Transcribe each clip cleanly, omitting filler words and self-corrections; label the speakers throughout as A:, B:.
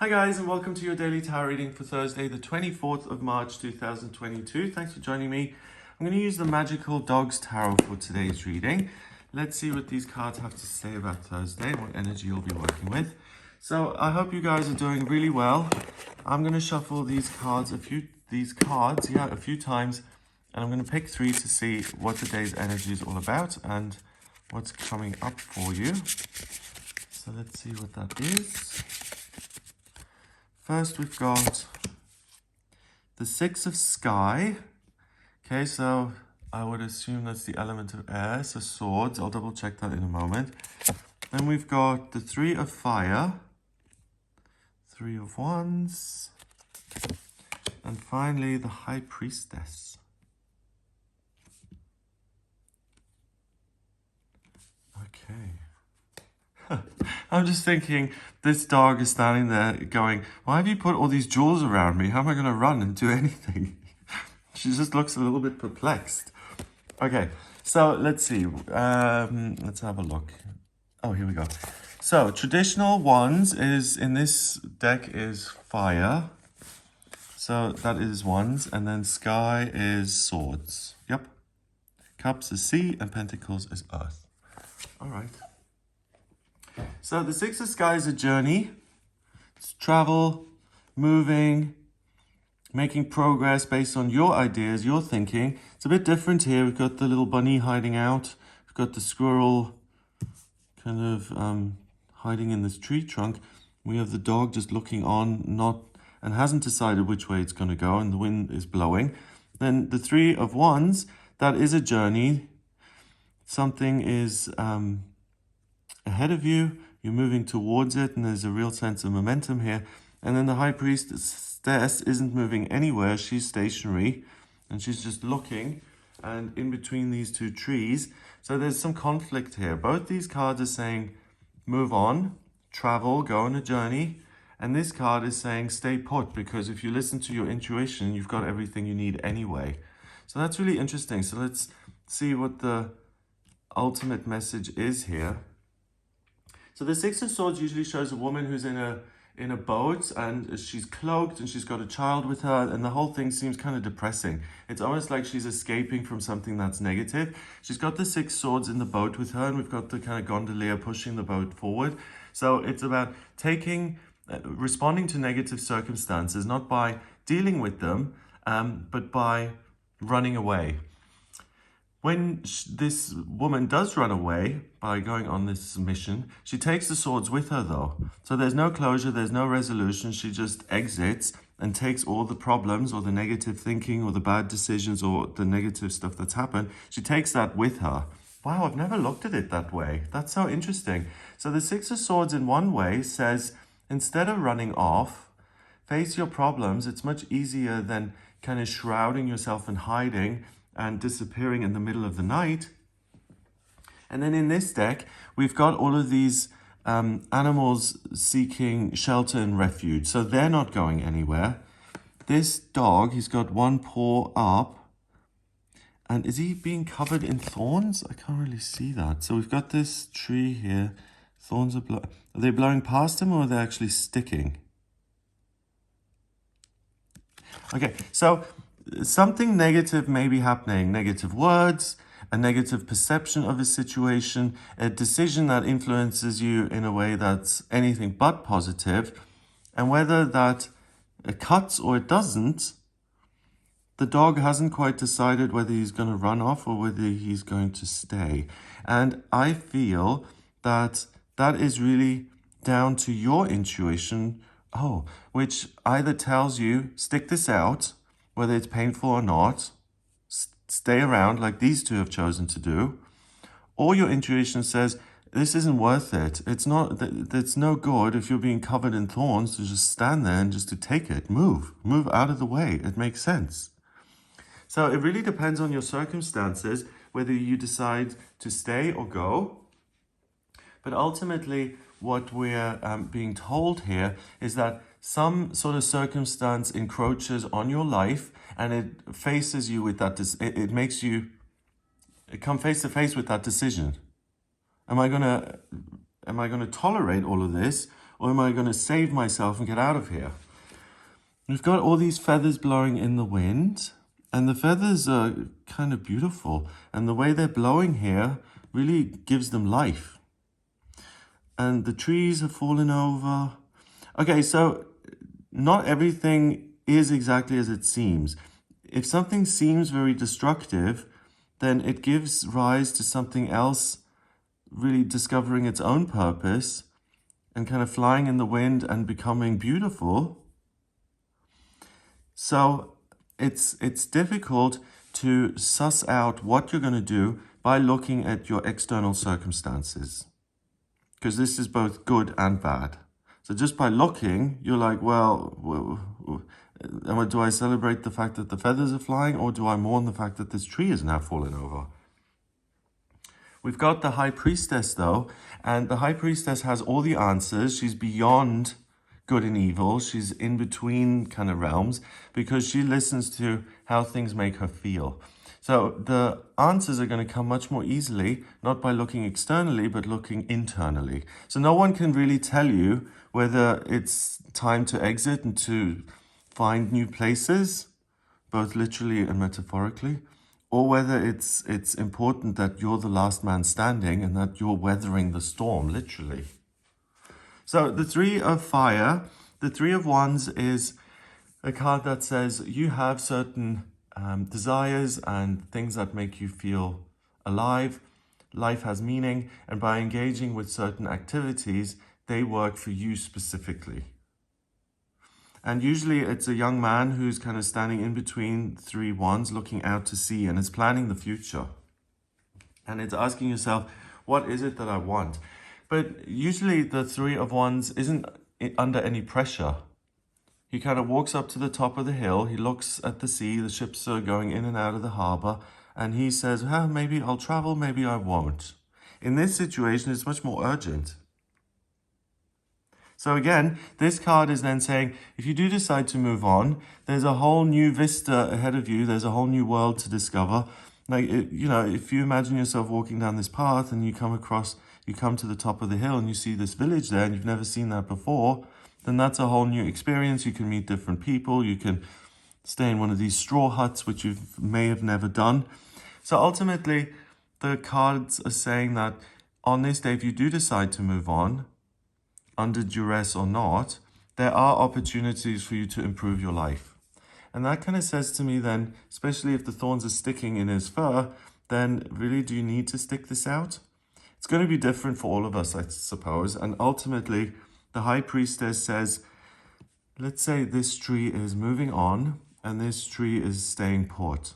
A: Hi guys, and welcome to your daily tarot reading for Thursday the 24th of March 2022. Thanks for joining me. I'm going to use the Magical Dogs Tarot for today's reading. Let's see what these cards have to say about Thursday and what energy you'll be working with. So I hope you guys are doing really well. I'm going to shuffle these cards a few times, and I'm going to pick three to see what today's energy is all about and what's coming up for you. So let's see what that is. First, we've got the Six of Sky. Okay, so I would assume that's the element of air, so swords. I'll double check that in a moment. Then we've got the Three of Fire, Three of Wands, and finally the High Priestess. Okay. I'm just thinking, this dog is standing there going, why have you put all these jewels around me? How am I going to run and do anything? She just looks a little bit perplexed. Okay, so let's see. Let's have a look. Oh, here we go. So traditional wands is, in this deck, is fire. So that is wands. And then sky is swords. Yep. Cups is sea and pentacles is earth. All right. So the Six of Sky is a journey. It's travel, moving, making progress based on your ideas, your thinking. It's a bit different here. We've got the little bunny hiding out. We've got the squirrel kind of hiding in this tree trunk. We have the dog just looking on, and hasn't decided which way it's going to go, and the wind is blowing. Then the Three of Wands, that is a journey. Something is ahead of you, you're moving towards it, and there's a real sense of momentum here. And then the High Priestess isn't moving anywhere, she's stationary, and she's just looking, and in between these two trees. So there's some conflict here. Both these cards are saying, move on, travel, go on a journey. And this card is saying, stay put, because if you listen to your intuition, you've got everything you need anyway. So that's really interesting. So let's see what the ultimate message is here. So the Six of Swords usually shows a woman who's in a boat, and she's cloaked, and she's got a child with her, and the whole thing seems kind of depressing. It's almost like she's escaping from something that's negative. She's got the Six Swords in the boat with her, and we've got the kind of gondolier pushing the boat forward. So it's about responding to negative circumstances, not by dealing with them, but by running away. When this woman does run away by going on this mission, she takes the swords with her though. So there's no closure, there's no resolution. She just exits and takes all the problems or the negative thinking or the bad decisions or the negative stuff that's happened. She takes that with her. Wow, I've never looked at it that way. That's so interesting. So the Six of Swords in one way says, instead of running off, face your problems. It's much easier than kind of shrouding yourself and hiding and disappearing in the middle of the night. And then in this deck, we've got all of these animals seeking shelter and refuge. So they're not going anywhere. This dog, he's got one paw up. And is he being covered in thorns? I can't really see that. So we've got this tree here. Thorns are they blowing past him, or are they actually sticking? Okay, so something negative may be happening. Negative words, a negative perception of a situation, a decision that influences you in a way that's anything but positive. And whether that cuts or it doesn't, the dog hasn't quite decided whether he's going to run off or whether he's going to stay. And I feel that that is really down to your intuition, which either tells you, stick this out, whether it's painful or not, stay around like these two have chosen to do, or your intuition says, this isn't worth it. It's no good if you're being covered in thorns to just stand there and just to take it. Move out of the way. It makes sense. So it really depends on your circumstances, whether you decide to stay or go. But ultimately, what we're being told here is that some sort of circumstance encroaches on your life, and it faces you with that. It makes you come face to face with that decision. Am I gonna tolerate all of this, or am I going to save myself and get out of here? We've got all these feathers blowing in the wind, and the feathers are kind of beautiful, and the way they're blowing here really gives them life. And the trees have fallen over. Okay, so not everything is exactly as it seems. If something seems very destructive, then it gives rise to something else really discovering its own purpose and kind of flying in the wind and becoming beautiful. So it's difficult to suss out what you're going to do by looking at your external circumstances, because this is both good and bad. So just by looking, you're like, well, do I celebrate the fact that the feathers are flying, or do I mourn the fact that this tree is now fallen over? We've got the high priestess, though, and the high priestess has all the answers. She's beyond good and evil. She's in between kind of realms, because she listens to how things make her feel. So the answers are going to come much more easily, not by looking externally, but looking internally. So no one can really tell you whether it's time to exit and to find new places, both literally and metaphorically, or whether it's important that you're the last man standing and that you're weathering the storm, literally. So the Three of Fire, the Three of Wands is a card that says you have certain desires and things that make you feel alive. Life has meaning, and by engaging with certain activities, they work for you specifically. And usually it's a young man who's kind of standing in between three wands, looking out to sea, and is planning the future. And it's asking yourself, what is it that I want? But usually the Three of Wands isn't under any pressure. He kind of walks up to the top of the hill, he looks at the sea, the ships are going in and out of the harbor, and he says, maybe I'll travel, maybe I won't. In this situation, it's much more urgent. So again, this card is then saying, if you do decide to move on, there's a whole new vista ahead of you. There's a whole new world to discover. Like, if you imagine yourself walking down this path and you come to the top of the hill and you see this village there and you've never seen that before, then that's a whole new experience. You can meet different people. You can stay in one of these straw huts, which you may have never done. So ultimately, the cards are saying that on this day, if you do decide to move on, under duress or not, there are opportunities for you to improve your life. And that kind of says to me then, especially if the thorns are sticking in his fur, then really, do you need to stick this out? It's going to be different for all of us, I suppose. And ultimately, the High Priestess says, let's say this tree is moving on and this tree is staying put.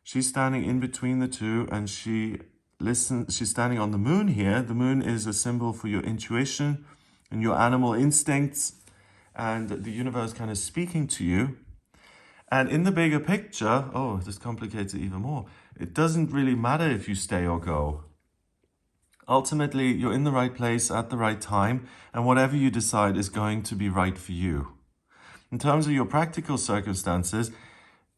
A: She's standing in between the two, and she's standing on the moon here. The moon is a symbol for your intuition and your animal instincts, and the universe kind of speaking to you. And in the bigger picture, this complicates it even more. It doesn't really matter if you stay or go. Ultimately, you're in the right place at the right time, and whatever you decide is going to be right for you. In terms of your practical circumstances,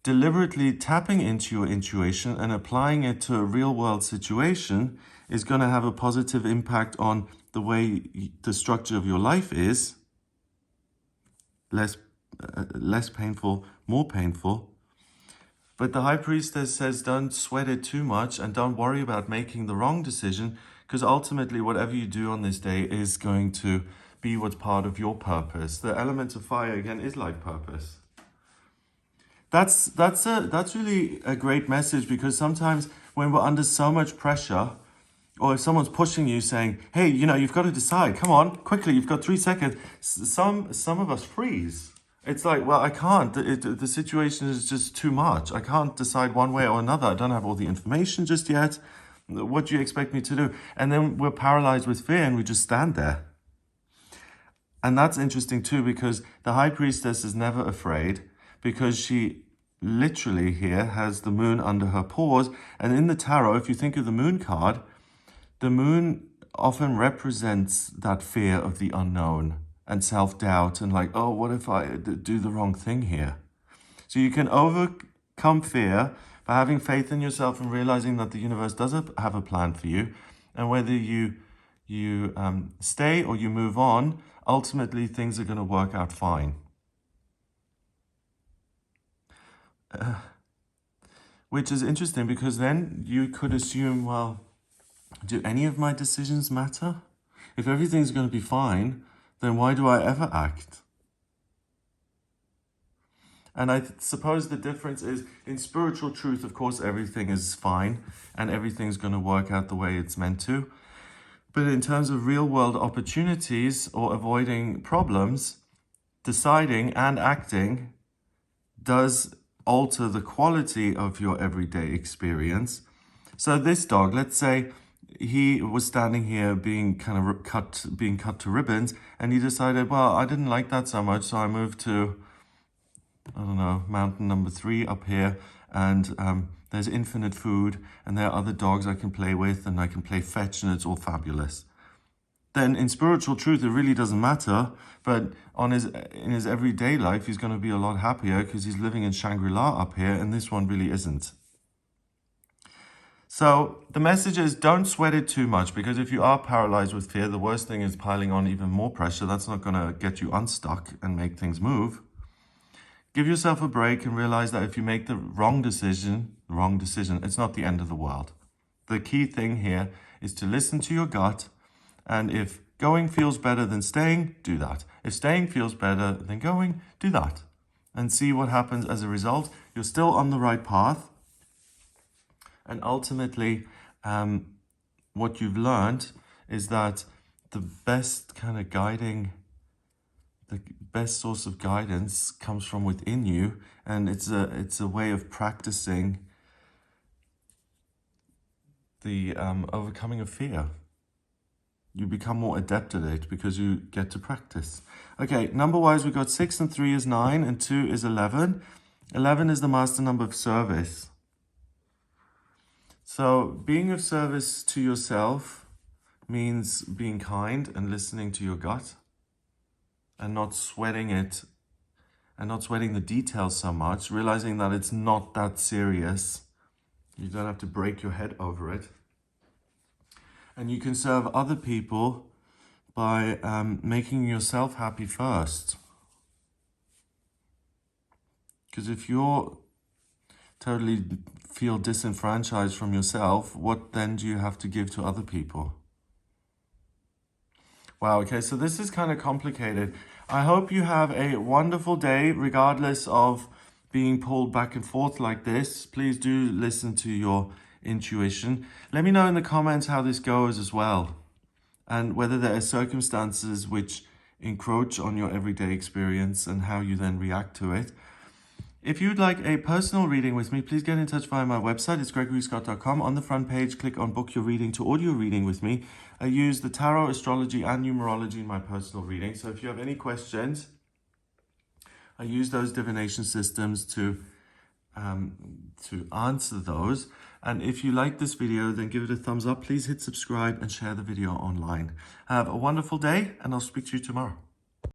A: deliberately tapping into your intuition and applying it to a real-world situation is going to have a positive impact on the way the structure of your life is. Less painful, more painful. But the High Priestess says, don't sweat it too much and don't worry about making the wrong decision, because ultimately whatever you do on this day is going to be what's part of your purpose. The element of fire, again, is life purpose. That's really a great message, because sometimes when we're under so much pressure, or if someone's pushing you saying, hey, you've got to decide, come on, quickly, you've got 3 seconds. Some of us freeze. It's like, well, I can't. The situation is just too much. I can't decide one way or another. I don't have all the information just yet. What do you expect me to do? And then we're paralyzed with fear and we just stand there. And that's interesting too, because the High Priestess is never afraid, because she literally here has the moon under her paws. And in the tarot, if you think of the moon card, the moon often represents that fear of the unknown and self-doubt and like, what if I do the wrong thing here? So you can overcome fear by having faith in yourself and realizing that the universe does have a plan for you. And whether you you stay or you move on, ultimately things are going to work out fine. Which is interesting because then you could assume, well, do any of my decisions matter? If everything's going to be fine, then why do I ever act? And I suppose the difference is in spiritual truth, of course, everything is fine and everything's going to work out the way it's meant to. But in terms of real world opportunities or avoiding problems, deciding and acting does alter the quality of your everyday experience. So this dog, let's say he was standing here being cut to ribbons, and he decided, well, I didn't like that so much, so I moved to, I don't know, mountain number 3 up here, and there's infinite food, and there are other dogs I can play with, and I can play fetch, and it's all fabulous. Then in spiritual truth, it really doesn't matter, but in his everyday life, he's going to be a lot happier because he's living in Shangri-La up here, and this one really isn't. So the message is, don't sweat it too much, because if you are paralyzed with fear, the worst thing is piling on even more pressure. That's not going to get you unstuck and make things move. Give yourself a break and realize that if you make the wrong decision, it's not the end of the world. The key thing here is to listen to your gut, and if going feels better than staying, do that. If staying feels better than going, do that. And see what happens as a result. You're still on the right path. And ultimately, what you've learned is that the best source of guidance comes from within you, and it's a way of practicing the overcoming of fear. You become more adept at it because you get to practice. Okay, number-wise, we got 6 and 3 is 9 and 2 is 11. 11 is the master number of service. So being of service to yourself means being kind and listening to your gut and not sweating it and not sweating the details so much, realizing that it's not that serious. You don't have to break your head over it. And you can serve other people by making yourself happy first. Because if you're totally feel disenfranchised from yourself, what then do you have to give to other people? Wow, okay, so this is kind of complicated. I hope you have a wonderful day, regardless of being pulled back and forth like this. Please do listen to your intuition. Let me know in the comments how this goes as well, and whether there are circumstances which encroach on your everyday experience and how you then react to it. If you'd like a personal reading with me, please get in touch via my website. It's gregoryscott.com. On the front page, click on book your reading to audio reading with me. I use the tarot, astrology, and numerology in my personal reading. So if you have any questions, I use those divination systems to answer those. And if you like this video, then give it a thumbs up. Please hit subscribe and share the video online. Have a wonderful day, and I'll speak to you tomorrow.